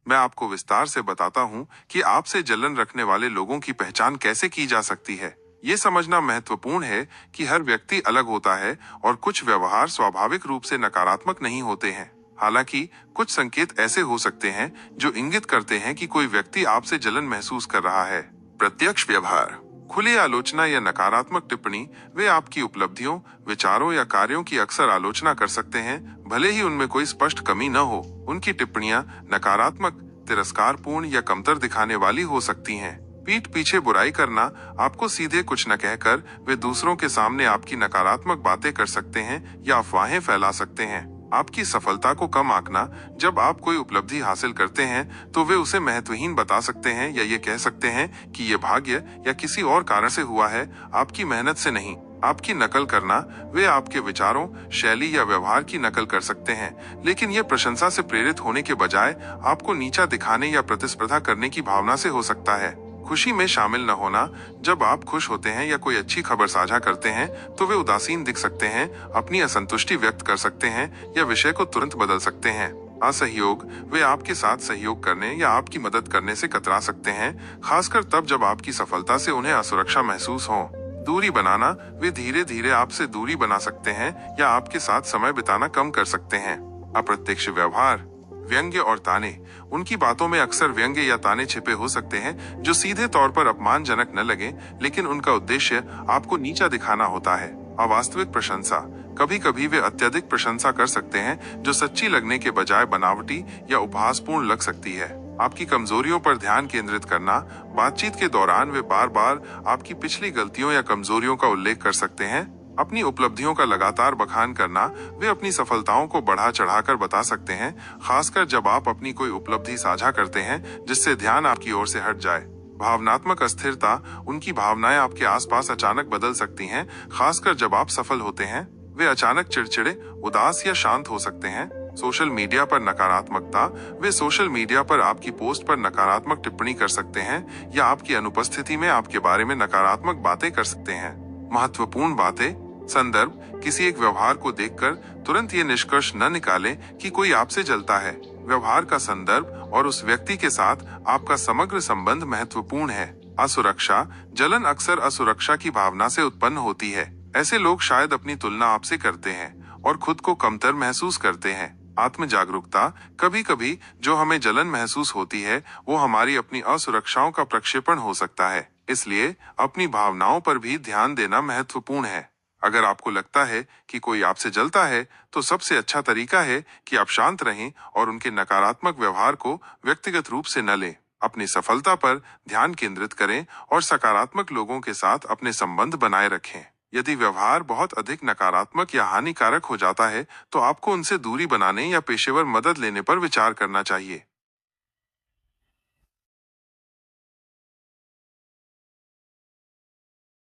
मैं आपको विस्तार से बताता हूँ कि आपसे जलन रखने वाले लोगों की पहचान कैसे की जा सकती है। ये समझना महत्वपूर्ण है कि हर व्यक्ति अलग होता है और कुछ व्यवहार स्वाभाविक रूप से नकारात्मक नहीं होते हैं। हालांकि कुछ संकेत ऐसे हो सकते हैं जो इंगित करते हैं कि कोई व्यक्ति आपसे जलन महसूस कर रहा है। प्रत्यक्ष व्यवहार, खुली आलोचना या नकारात्मक टिप्पणी। वे आपकी उपलब्धियों, विचारों या कार्यों की अक्सर आलोचना कर सकते हैं, भले ही उनमें कोई स्पष्ट कमी न हो। उनकी टिप्पणियां नकारात्मक, तिरस्कारपूर्ण या कमतर दिखाने वाली हो सकती हैं। पीठ पीछे बुराई करना, आपको सीधे कुछ न कहकर वे दूसरों के सामने आपकी नकारात्मक बातें कर सकते हैं या अफवाहें फैला सकते हैं। आपकी सफलता को कम आंकना, जब आप कोई उपलब्धि हासिल करते हैं तो वे उसे महत्वहीन बता सकते हैं या ये कह सकते हैं कि ये भाग्य या किसी और कारण से हुआ है, आपकी मेहनत से नहीं। आपकी नकल करना, वे आपके विचारों, शैली या व्यवहार की नकल कर सकते हैं, लेकिन ये प्रशंसा से प्रेरित होने के बजाय आपको नीचा दिखाने या प्रतिस्पर्धा करने की भावना से हो सकता है। खुशी में शामिल न होना, जब आप खुश होते हैं या कोई अच्छी खबर साझा करते हैं तो वे उदासीन दिख सकते हैं, अपनी असंतुष्टि व्यक्त कर सकते हैं या विषय को तुरंत बदल सकते हैं। असहयोग, वे आपके साथ सहयोग करने या आपकी मदद करने से कतरा सकते हैं, खासकर तब जब आपकी सफलता से उन्हें असुरक्षा महसूस हो। दूरी बनाना, वे धीरे धीरे आपसे दूरी बना सकते हैं या आपके साथ समय बिताना कम कर सकते हैं। अप्रत्यक्ष व्यवहार, व्यंग्य और ताने, उनकी बातों में अक्सर व्यंग्य या ताने छिपे हो सकते हैं जो सीधे तौर पर अपमानजनक न लगे, लेकिन उनका उद्देश्य आपको नीचा दिखाना होता है। अवास्तविक प्रशंसा, कभी कभी वे अत्यधिक प्रशंसा कर सकते हैं जो सच्ची लगने के बजाय बनावटी या उपहासपूर्ण लग सकती है। आपकी कमजोरियों पर ध्यान केंद्रित करना, बातचीत के दौरान वे बार बार आपकी पिछली गलतियों या कमजोरियों का उल्लेख कर सकते हैं। अपनी उपलब्धियों का लगातार बखान करना, वे अपनी सफलताओं को बढ़ा चढ़ाकर बता सकते हैं, खासकर जब आप अपनी कोई उपलब्धि साझा करते हैं जिससे ध्यान आपकी ओर से हट जाए। भावनात्मक अस्थिरता, उनकी भावनाएं आपके आसपास अचानक बदल सकती हैं, खासकर जब आप सफल होते हैं। वे अचानक चिड़चिड़े, उदास या शांत हो सकते हैं। सोशल मीडिया पर नकारात्मकता, वे सोशल मीडिया पर आपकी पोस्ट पर नकारात्मक टिप्पणी कर सकते हैं या आपकी अनुपस्थिति में आपके बारे में नकारात्मक बातें कर सकते हैं। महत्वपूर्ण बातें, संदर्भ, किसी एक व्यवहार को देखकर तुरंत ये निष्कर्ष न निकालें कि कोई आपसे जलता है। व्यवहार का संदर्भ और उस व्यक्ति के साथ आपका समग्र संबंध महत्वपूर्ण है। असुरक्षा, जलन अक्सर असुरक्षा की भावना से उत्पन्न होती है। ऐसे लोग शायद अपनी तुलना आपसे करते हैं और खुद को कमतर महसूस करते हैं। आत्म जागरूकता, कभी कभी जो हमें जलन महसूस होती है वो हमारी अपनी असुरक्षाओं का प्रक्षेपण हो सकता है, इसलिए अपनी भावनाओं पर भी ध्यान देना महत्वपूर्ण है। अगर आपको लगता है कि कोई आपसे जलता है तो सबसे अच्छा तरीका है कि आप शांत रहें और उनके नकारात्मक व्यवहार को व्यक्तिगत रूप से न लें। अपनी सफलता पर ध्यान केंद्रित करें और सकारात्मक लोगों के साथ अपने संबंध बनाए रखें। यदि व्यवहार बहुत अधिक नकारात्मक या हानिकारक हो जाता है तो आपको उनसे दूरी बनाने या पेशेवर मदद लेने पर विचार करना चाहिए।